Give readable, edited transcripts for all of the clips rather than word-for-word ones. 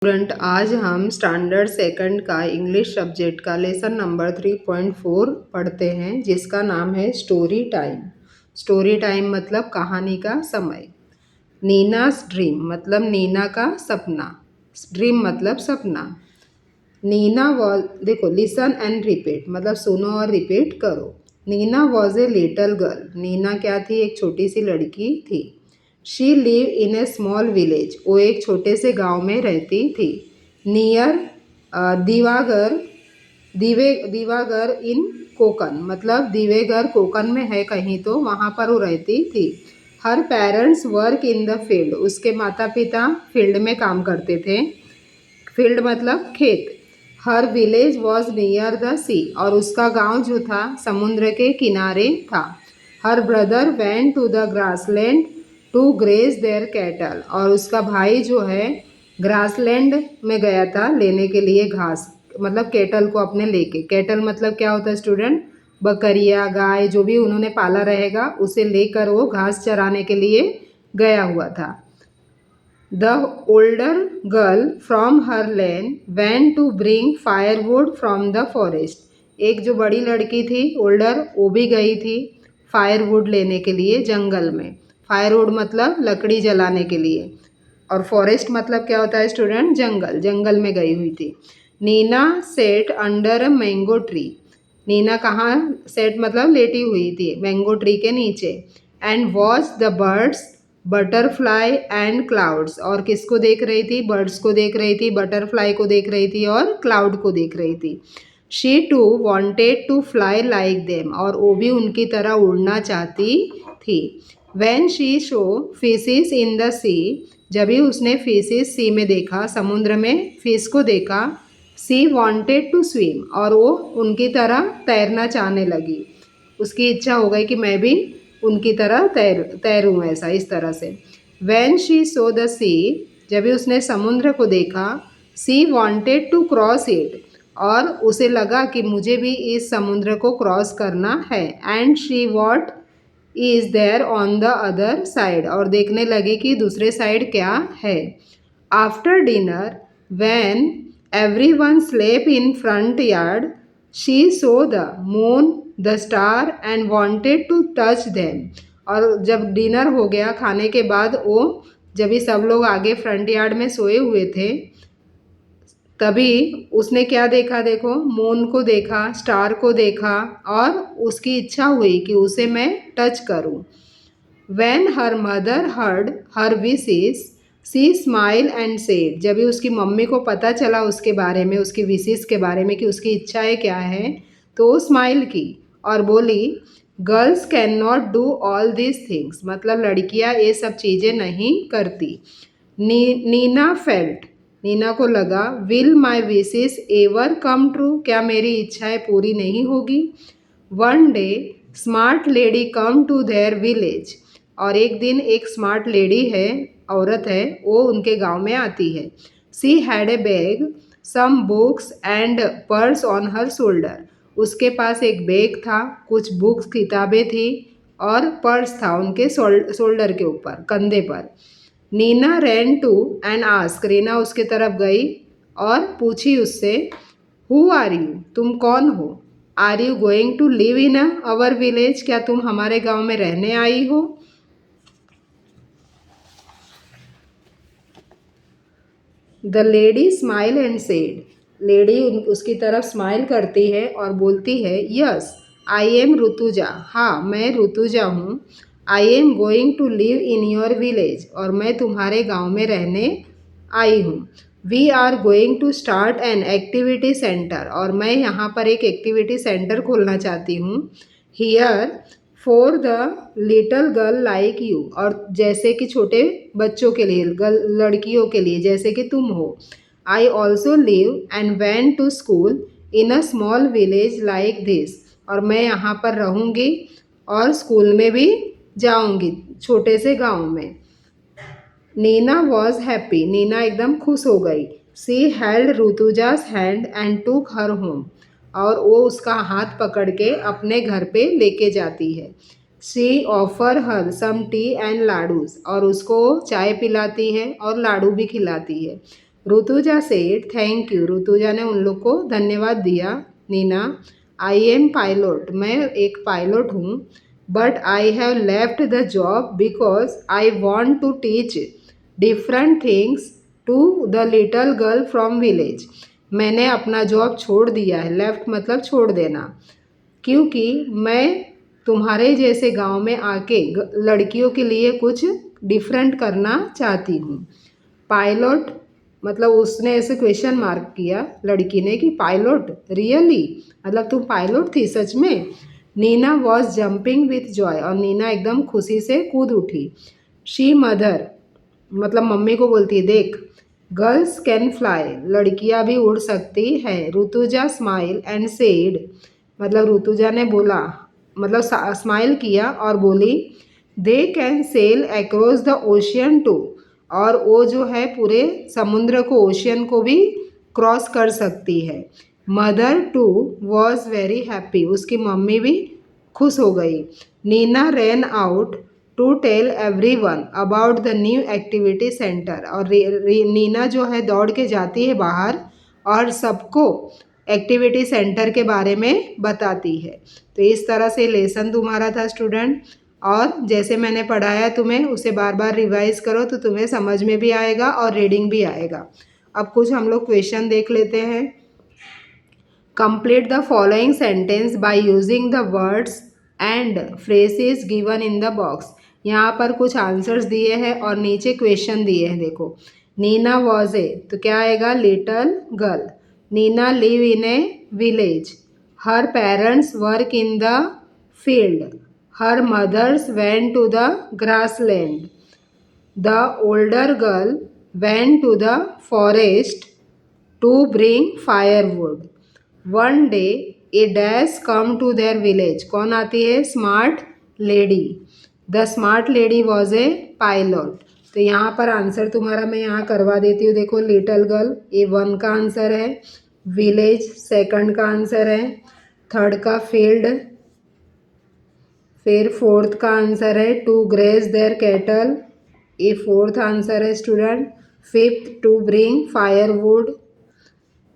Student, आज हम standard second का इंग्लिश सब्जेक्ट का लेसन नंबर 3.4 पढ़ते हैं, जिसका नाम है स्टोरी टाइम। स्टोरी टाइम मतलब कहानी का समय। नीनास ड्रीम मतलब नीना का सपना। ड्रीम मतलब सपना। नीना वॉज, देखो, लिसन एंड रिपीट मतलब सुनो और रिपीट करो। Nina was a little girl. Nina क्या थी? एक छोटी सी लड़की थी। She live in a small village. वो एक छोटे से गांव में रहती थी। नियर दिवागर, दिवागर इन कोकन मतलब दिवेगर कोकन में है कहीं, तो वहाँ पर वो रहती थी। Her parents work in the field. उसके माता पिता फील्ड में काम करते थे। फील्ड मतलब खेत। Her village was near the sea, और उसका गांव जो था समुद्र के किनारे था। Her brother went to the grassland to graze their cattle, और उसका भाई जो है ग्रासलैंड में गया था लेने के लिए घास, मतलब कैटल को अपने लेके। कैटल मतलब क्या होता है स्टूडेंट? बकरिया, गाय, जो भी उन्होंने पाला रहेगा उसे लेकर वो घास चराने के लिए गया हुआ था। The older girl from her lane went to bring firewood from the forest. एक जो बड़ी लड़की थी ओल्डर, वो भी गई थी फायरवुड लेने के लिए जंगल में। फायरवुड मतलब लकड़ी जलाने के लिए, और फॉरेस्ट मतलब क्या होता है स्टूडेंट? जंगल। जंगल में गई हुई थी। Nina sat under a mango tree. Nina कहाँ सेट मतलब लेटी हुई थी? मैंगो ट्री के नीचे। And watch the birds, butterfly and clouds. और किसको देख रही थी? बर्ड्स को देख रही थी, बटरफ्लाई को देख रही थी और क्लाउड को देख रही थी। She too wanted to fly like them, और वो भी उनकी तरह उड़ना चाहती थी। When she saw fishes in the sea, जब भी उसने फिशेस सी में देखा, समुद्र में फिश को देखा। सी वॉन्टेड टू स्विम, और वो उनकी तरह तैरना चाहने लगी। उसकी इच्छा हो गई कि मैं भी उनकी तरह तैरूँ ऐसा, इस तरह से। When she saw the sea, जब भी उसने समुद्र को देखा। She wanted to cross it, और उसे लगा कि मुझे भी इस समुद्र को क्रॉस करना है। And she what is there on the other side, और देखने लगी कि दूसरे साइड क्या है। After dinner when every one slept in front yard, she saw the moon the star and wanted to touch them. और जब डिनर हो गया, खाने के बाद, वो जब भी सब लोग आगे फ्रंट यार्ड में सोए हुए थे, तभी उसने क्या देखा? देखो, मून को देखा, स्टार को देखा, और उसकी इच्छा हुई कि उसे मैं टच करूं। When her mother heard her wishes, she smiled and said, जब भी उसकी मम्मी को पता चला उसके बारे में, उसकी विशेष के बारे में कि उसकी इच्छाएं क्या है, तो वो स्माइल की और बोली, girls can not do all this things मतलब लड़कियां ये सब चीज़ें नहीं करती। नीना फेल्ट, नीना को लगा, will my wishes ever come true, क्या मेरी इच्छाएं पूरी नहीं होगी। One day smart lady come to their village, और एक दिन एक स्मार्ट लेडी है, औरत है, वो उनके गांव में आती है। She had a bag, some books and purse on her shoulder, उसके पास एक बैग था, कुछ बुक्स किताबें थी, और पर्स था उनके शोल्डर के ऊपर, कंधे पर। Nina ran to and ask, Reena उसके तरफ गई और पूछी उससे, हु आर यू, तुम कौन हो। Are you going to live in our village, क्या तुम हमारे गांव में रहने आई हो। The lady smile and said, lady उसकी तरफ स्माइल करती है और बोलती है, यस आई एम ऋतुजा, हाँ मैं ऋतुजा हूँ। I am going to live in your village, और मैं तुम्हारे गांव में रहने आई हूँ। We are going to start an activity centre, और मैं यहाँ पर एक एक्टिविटी सेंटर खोलना चाहती हूँ। Here for the little girl like you, और जैसे कि छोटे बच्चों के लिए, लड़कियों के लिए जैसे कि तुम हो। I also live and went to school in a small village like this, और मैं यहाँ पर रहूँगी और स्कूल में भी जाऊँगी छोटे से गांव में। नीना वॉज हैप्पी, नीना एकदम खुश हो गई। सी हेल्ड ऋतुजास हैंड एंड टूक हर होम, और वो उसका हाथ पकड़ के अपने घर पे लेके जाती है। She offer her some tea and laddoos, और उसको चाय पिलाती है और लाडू भी खिलाती है। Rutuja said thank you, Rutuja ने उन लोग को धन्यवाद दिया। नीना, आई एम पायलट, मैं एक पायलट हूँ। But I have left the job because I want to teach different things to the little girl from village. मैंने अपना जॉब छोड़ दिया है, लेफ्ट मतलब छोड़ देना, क्योंकि मैं तुम्हारे जैसे गांव में आके लड़कियों के लिए कुछ डिफरेंट करना चाहती हूँ। पायलट मतलब उसने ऐसे क्वेश्चन मार्क किया लड़की ने कि पायलट रियली, मतलब तुम पायलट थी सच में। Nina was jumping with joy, और नीना एकदम खुशी से कूद उठी। शी मदर मतलब मम्मी को बोलती, देख गर्ल्स कैन फ्लाई, लड़कियां भी उड़ सकती है। ऋतुजा स्माइल एंड सेड, मतलब ऋतुजा ने बोला मतलब स्माइल किया और बोली, they can sail across the ocean too, और वो जो है पूरे समुद्र को, ओशियन को भी क्रॉस कर सकती है। Mother too was very happy, उसकी मम्मी भी खुश हो गई। Nina ran out to tell everyone about the new activity centre, और नीना जो है दौड़ के जाती है बाहर और सबको एक्टिविटी सेंटर के बारे में बताती है। तो इस तरह से लेसन तुम्हारा था स्टूडेंट, और जैसे मैंने पढ़ाया तुम्हें उसे बार बार रिवाइज करो तो तुम्हें समझ में भी आएगा और रीडिंग भी आएगा। अब कुछ हम लोग क्वेश्चन देख लेते हैं। Complete the following sentence by using the words and phrases given in the box. यहाँ पर कुछ आंसर्स दिए हैं और नीचे क्वेश्चन दिए हैं। देखो, नीना वॉज ए, तो क्या आएगा, little girl. Nina live in a village. Her parents work in the field. Her mothers went to the grassland. The older girl went to the forest to bring firewood. One day a dash come to their village. कौन आती है, smart lady. The smart lady was a pilot. तो यहाँ पर answer तुम्हारा मैं यहाँ करवा देती हूँ। देखो, लिटल गर्ल ये 1 का आंसर है, विलेज सेकंड का आंसर है, थर्ड का फील्ड, फिर फोर्थ का आंसर है टू ग्रेज देयर कैटल, ये फोर्थ आंसर है student. Fifth to bring firewood,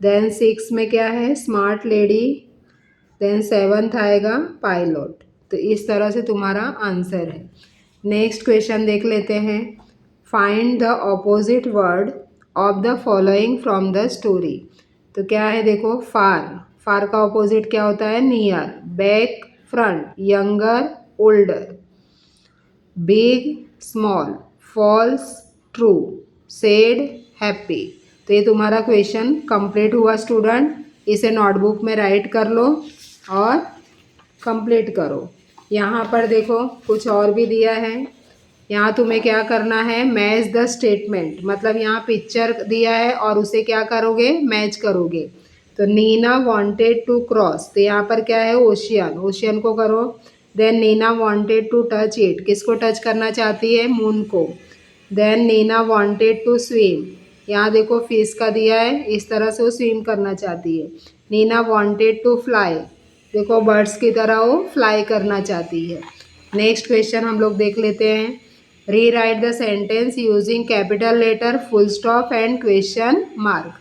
then 6 में क्या है, स्मार्ट लेडी, देन 7th आएगा पायलट। तो इस तरह से तुम्हारा आंसर है। नेक्स्ट क्वेश्चन देख लेते हैं। Find the opposite word of the following from the story. तो क्या है, देखो, फार, फार का ऑपोजिट क्या होता है, near. Back front, younger older. Big small, false true, sad happy. तो ये तुम्हारा क्वेश्चन कंप्लीट हुआ स्टूडेंट। इसे नोटबुक में राइट कर लो और कंप्लीट करो। यहाँ पर देखो कुछ और भी दिया है। यहाँ तुम्हें क्या करना है, मैच द स्टेटमेंट, मतलब यहाँ पिक्चर दिया है और उसे क्या करोगे, मैच करोगे। तो नीना वांटेड टू क्रॉस, तो यहाँ पर क्या है, ओशियन, ओशियन को करो। Then Nina wanted to touch it, किसको टच करना चाहती है, मून को। Then Nina wanted to swim, यहाँ देखो फिश का दिया है, इस तरह से वो स्विम करना चाहती है। नीना वांटेड टू फ्लाई, देखो बर्ड्स की तरह वो फ्लाई करना चाहती है। नेक्स्ट क्वेश्चन हम लोग देख लेते हैं। Rewrite the sentence using capital letter, full stop and question mark.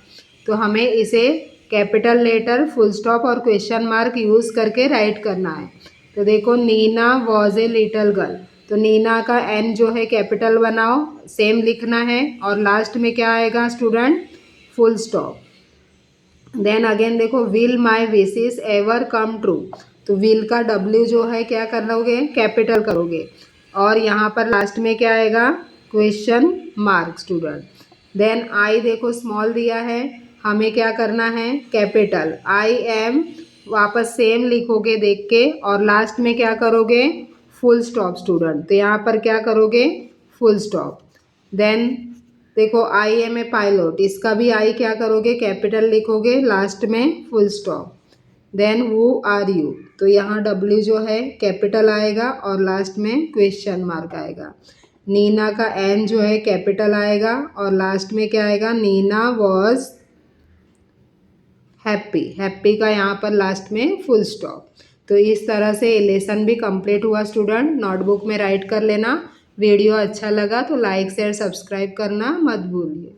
तो हमें इसे कैपिटल लेटर, फुल स्टॉप और क्वेश्चन मार्क यूज़ करके राइट करना है। तो देखो, Nina was a little girl, तो नीना का एन जो है कैपिटल बनाओ, सेम लिखना है, और लास्ट में क्या आएगा student, full stop. Then again देखो, will my wishes ever come true, तो विल का डब्ल्यू जो है क्या करोगे, कैपिटल करोगे, और यहाँ पर लास्ट में क्या आएगा, question mark student. Then I देखो स्मॉल दिया है, हमें क्या करना है, कैपिटल। आई एम वापस सेम लिखोगे देख के, और लास्ट में क्या करोगे, फुल स्टॉप स्टूडेंट। तो यहाँ पर क्या करोगे, फुल स्टॉप। देन देखो, आई एम ए पायलट, इसका भी आई क्या करोगे, कैपिटल लिखोगे, लास्ट में full stop. Then who are you, तो यहाँ डब्ल्यू जो है कैपिटल आएगा और लास्ट में क्वेश्चन मार्क आएगा। नीना का एन जो है कैपिटल आएगा और लास्ट में क्या आएगा, नीना वॉज हैप्पी, हैप्पी का यहाँ पर लास्ट में फुल स्टॉप। तो इस तरह से लेसन भी कंप्लीट हुआ स्टूडेंट। नोटबुक में राइट कर लेना। वीडियो अच्छा लगा तो लाइक शेयर सब्सक्राइब करना मत भूलिए।